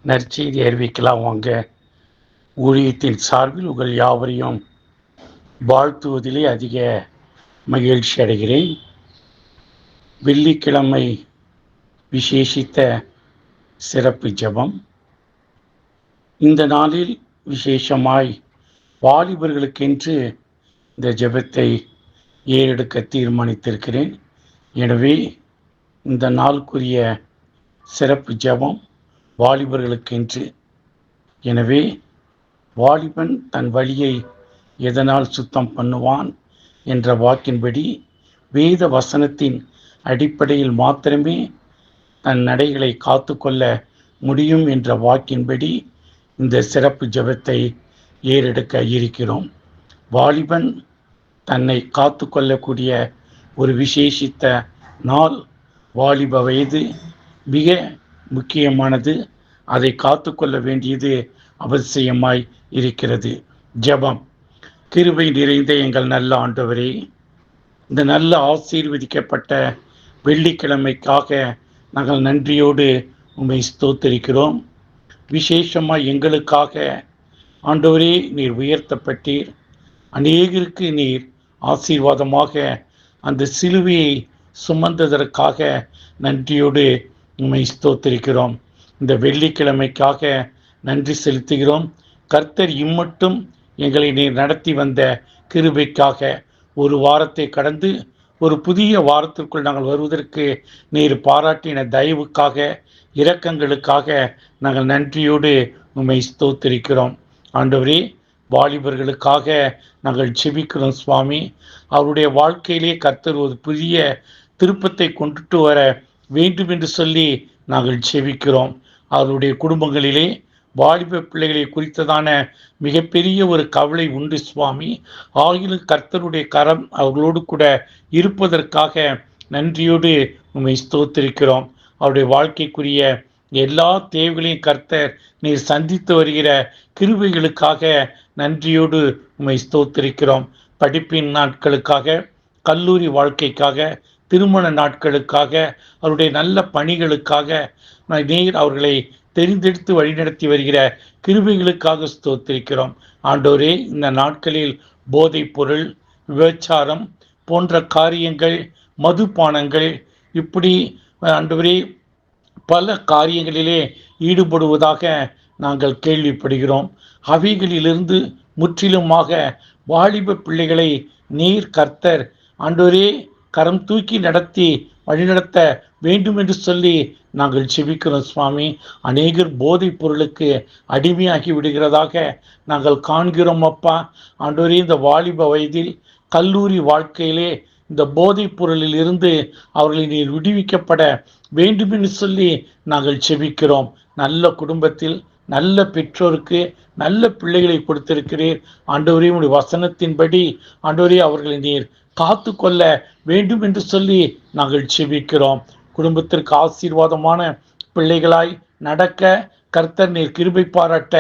நற்செய்தி அறிவிக்கலாம் வாங்க. ஊழியத்தின் சார்பில் உங்கள் யாவரையும் வாழ்த்துவதிலே அதிக மகிழ்ச்சி அடைகிறேன். வெள்ளிக்கிழமை விசேஷித்த சிறப்பு ஜெபம். இந்த நாளில் விசேஷமாய் வாலிபர்களுக்கென்று இந்த ஜெபத்தை ஏறெடுக்க தீர்மானித்திருக்கிறேன். எனவே இந்த நாளுக்குரிய சிறப்பு ஜெபம் வாலிபர்களுக்கென்று. எனவே வாலிபன் தன் வழியை எதனால் சுத்தம் பண்ணுவான் என்ற வாக்கின்படி வேத வசனத்தின் அடிப்படையில் மாத்திரமே தன் நடைகளை காத்து கொள்ள முடியும் என்ற வாக்கின்படி இந்த சிறப்பு ஜெபத்தை ஏறெடுக்க இருக்கிறோம். வாலிபன் தன்னை காத்து கொள்ளக்கூடிய ஒரு விசேஷித்த நாள் வாலிப வயது மிக முக்கியமானது. அதை காத்து கொள்ள வேண்டியது அவசியமாய் இருக்கிறது. ஜெபம். கிருபை நிறைந்த எங்கள் நல்ல ஆண்டவரே, இந்த நல்ல ஆசீர்வதிக்கப்பட்ட வெள்ளிக்கிழமைக்காக நாங்கள் நன்றியோடு உம்மை ஸ்தோத்திரிக்கிறோம். விசேஷமாக எங்களுக்காக ஆண்டவரே நீர் உயர்த்தப்பட்டீர். அநேகருக்கு நீர் ஆசீர்வாதமாக அந்த சிலுவையை சுமந்ததற்காக நன்றியோடு உம்மை ஸ்தோத்திரிக்கிறோம். இந்த வெள்ளிக்கிழமைக்காக நன்றி செலுத்துகிறோம். கர்த்தர் இம்மட்டும் எங்களை நீர் நடத்தி வந்த கிருபைக்காக ஒரு வாரத்தை கடந்து ஒரு புதிய வாரத்திற்குள் நாங்கள் வருவதற்கு நீர் பாராட்டின தயவுக்காக இரக்கங்களுக்காக நாங்கள் நன்றியோடு உம்மை ஸ்தோத்திரிக்கிறோம். ஆண்டவரே, வாலிபர்களுக்காக நாங்கள் செபிக்கிறோம் சுவாமி. அவருடைய வாழ்க்கையிலே கர்த்தர் ஒரு புதிய திருப்பத்தை கொண்டுட்டு வர வேண்டும் என்று சொல்லி நாங்கள் செபிக்கிறோம். அவருடைய குடும்பங்களிலே வாலிப பிள்ளைகளை குறித்ததான மிகப்பெரிய ஒரு கவலை உண்டு சுவாமி. ஆகிலும் கர்த்தருடைய கரம் அவர்களோடு கூட இருப்பதற்காக நன்றியோடு உம்மை ஸ்தோத்திரிக்கிறோம். அவருடைய வாழ்க்கைக்குரிய எல்லா தேவைகளையும் கர்த்தர் நீர் சந்தித்து வருகிற கிருபைகளுக்காக நன்றியோடு உம்மை ஸ்தோத்திரிக்கிறோம். படிப்பின் நாட்களுக்காக, கல்லூரி வாழ்க்கைக்காக, திருமண நாட்களுக்காக, அவருடைய நல்ல பணிகளுக்காக நீர் அவர்களை தெரிந்தெடுத்து வழிநடத்தி வருகிற கிருபைகளுக்காக ஸ்தோத்திரிக்கிறோம். ஆண்டோரே, இந்த நாட்களில் போதைப் பொருள், விபச்சாரம் போன்ற காரியங்கள், மதுபானங்கள், இப்படி ஆண்டவரே பல காரியங்களிலே ஈடுபடுவதாக நாங்கள் கேள்விப்படுகிறோம். அவைகளிலிருந்து முற்றிலுமாக வாலிப பிள்ளைகளை நீர் கர்த்தர் ஆண்டவரே கரம் தூக்கி நடத்தி வழிநடத்த வேண்டும் என்று சொல்லி நாங்கள் செபிக்கிறோம் சுவாமி. அநேகர் போதைப் பொருளுக்கு அடிமையாகி விடுகிறதாக நாங்கள் காண்கிறோம் அப்பா. ஆண்டவரே, இந்த வாலிப வயதில் கல்லூரி வாழ்க்கையிலே இந்த போதைப் பொருளில் இருந்து அவர்களை நீர் விடுவிக்கப்பட வேண்டும் என்று சொல்லி நாங்கள் செபிக்கிறோம். நல்ல குடும்பத்தில் நல்ல பெற்றோருக்கு நல்ல பிள்ளைகளை கொடுத்திருக்கிறீர். ஆண்டவரே, உடைய வசனத்தின்படி ஆண்டவரே அவர்களை நீர் காத்து கொள்ள வேண்டும் என்று சொல்லி நாங்கள் செபிக்கிறோம். குடும்பத்திற்கு ஆசீர்வாதமான பிள்ளைகளாய் நடக்க கர்த்தர் நீர் கிருபை பாராட்ட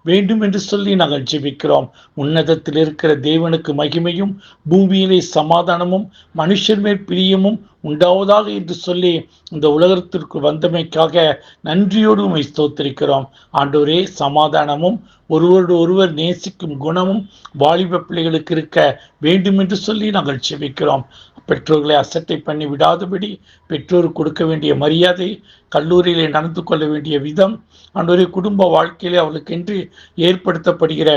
வேண்டும் என்று சொல்லி நாங்கள் ஜெபிக்கிறோம். உன்னதத்தில் இருக்கிற தேவனுக்கு மகிமையும் பூமியிலே சமாதானமும் மனுஷர் மேல் பிரியமும் உண்டாவதாக என்று சொல்லி இந்த உலகத்திற்கு வந்தமைக்காக நன்றியோடு உம்மை ஸ்தோத்திரிக்கிறோம். ஆண்டவரே, சமாதானமும் ஒருவரோடு ஒருவர் நேசிக்கும் குணமும் வாலிப பிள்ளைகளுக்கு இருக்க வேண்டும் என்று சொல்லி நாங்கள் செபிக்கிறோம். பெற்றோர்களை அசட்டை பண்ணி விடாதபடி பெற்றோருக்கு கொடுக்க வேண்டிய மரியாதை, கல்லூரியிலே நடந்து கொள்ள வேண்டிய விதம், ஆண்டவரே குடும்ப வாழ்க்கையிலே அவளுக்கென்று ஏற்படுத்தப்படுகிற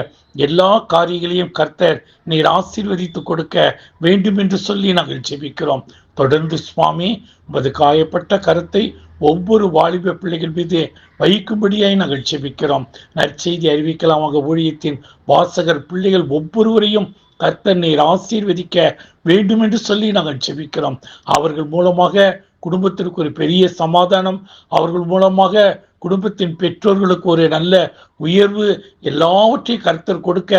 எல்லா காரியங்களையும் கர்த்தர் நீர் ஆசீர்வதித்து கொடுக்க வேண்டும் என்று சொல்லி நாங்கள் ஜெபிக்கிறோம். தொடர்ந்து சுவாமி உமது காயப்பட்ட கருத்தை ஒவ்வொரு வாலிப பிள்ளைகள் மீது வைக்கும்படியாய் நாங்கள் ஜெபிக்கிறோம். நற்செய்தி அறிவிக்கலாமாக ஊழியத்தின் வாசகர் பிள்ளைகள் ஒவ்வொருவரையும் கர்த்தர் நீர் ஆசீர்வதிக்க வேண்டும் என்று சொல்லி நாங்கள் ஜெபிக்கிறோம். அவர்கள் மூலமாக குடும்பத்திற்கு ஒரு பெரிய சமாதானம், அவர்கள் மூலமாக குடும்பத்தின் பெற்றோர்களுக்கு ஒரு நல்ல உயர்வு, எல்லாவற்றையும் கர்த்தர் கொடுக்க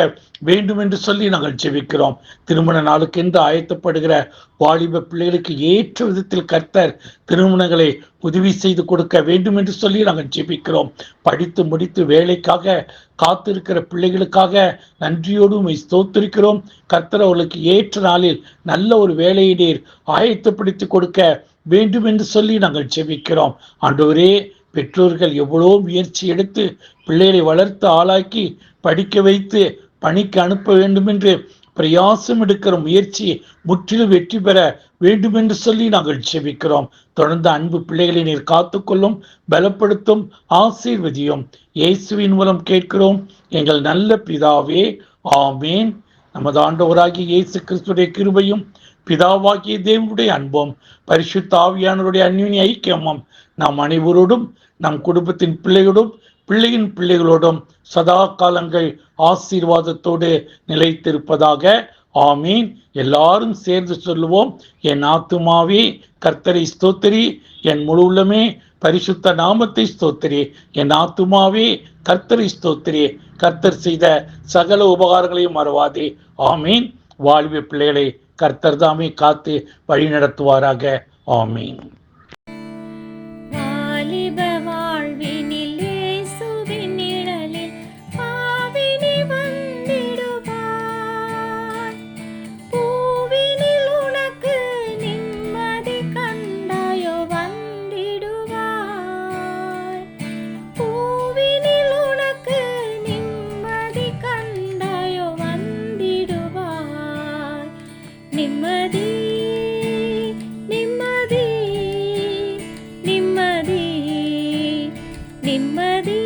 வேண்டும் என்று சொல்லி நாங்கள் ஜெபிக்கிறோம். திருமண நாளுக்கென்று ஆயத்தப்படுகிற வாலிப பிள்ளைகளுக்கு ஏற்ற விதத்தில் கர்த்தர் திருமணங்களை உதவி செய்து கொடுக்க வேண்டும் என்று சொல்லி நாங்கள் ஜெபிக்கிறோம். படித்து முடித்து வேலைக்காக காத்திருக்கிற பிள்ளைகளுக்காக நன்றியோடு உம்மை ஸ்தோத்திரிக்கிறோம். கர்த்தர் அவர்களுக்கு ஏற்ற நாளில் நல்ல ஒரு வேலையை நீர் ஆயத்தப்படுத்தி கொடுக்க வேண்டும் என்று சொல்லி நாங்கள் ஜெபிக்கிறோம். ஆண்டவரே, பெற்றோர்கள் எவ்வளோ முயற்சி எடுத்து பிள்ளைகளை வளர்த்து ஆளாக்கி படிக்க வைத்து பணிக்கு அனுப்ப வேண்டும் என்று பிரயாசம் எடுக்கிற முயற்சி முற்றிலும் வெற்றி பெற வேண்டும் என்று சொல்லி நாங்கள் செபிக்கிறோம். தொடர்ந்து அன்பு பிள்ளைகளை நீர் காத்துக்கொள்ளும், பலப்படுத்தும், ஆசீர்வதியும். இயேசுவின் மூலம் கேட்கிறோம் எங்கள் நல்ல பிதாவே, ஆமேன். நமது ஆண்டவராகிய இயேசு கிறிஸ்துடைய கிருபையும் பிதாவாகிய தேவனுடைய அன்பும் பரிசுத்த ஆவியானவருடைய அந்யோன்ய ஐக்கியமும் நாம் அனைவரோடும் நம் குடும்பத்தின் பிள்ளையோடும் பிள்ளையின் பிள்ளைகளோடும் சதா காலங்கள் ஆசீர்வாதத்தோடு நிலைத்திருப்பதாக. ஆமீன். எல்லாரும் சேர்ந்து சொல்லுவோம். என் ஆத்துமாவே கர்த்தரை ஸ்தோத்திரி, என் முழு உள்ளமே பரிசுத்த நாமத்தை ஸ்தோத்திரி. என் ஆத்துமாவே கர்த்தரை ஸ்தோத்திரி, கர்த்தர் செய்த சகல உபகாரங்களையும் மறவாதே. ஆமீன். வாழ்வு பிள்ளைகளை கர்த்தர் தாமே காத்து வழி நடத்துவாராக. ஆமீன். நிம்மதி நிம்மதி நிம்மதி நிம்மதி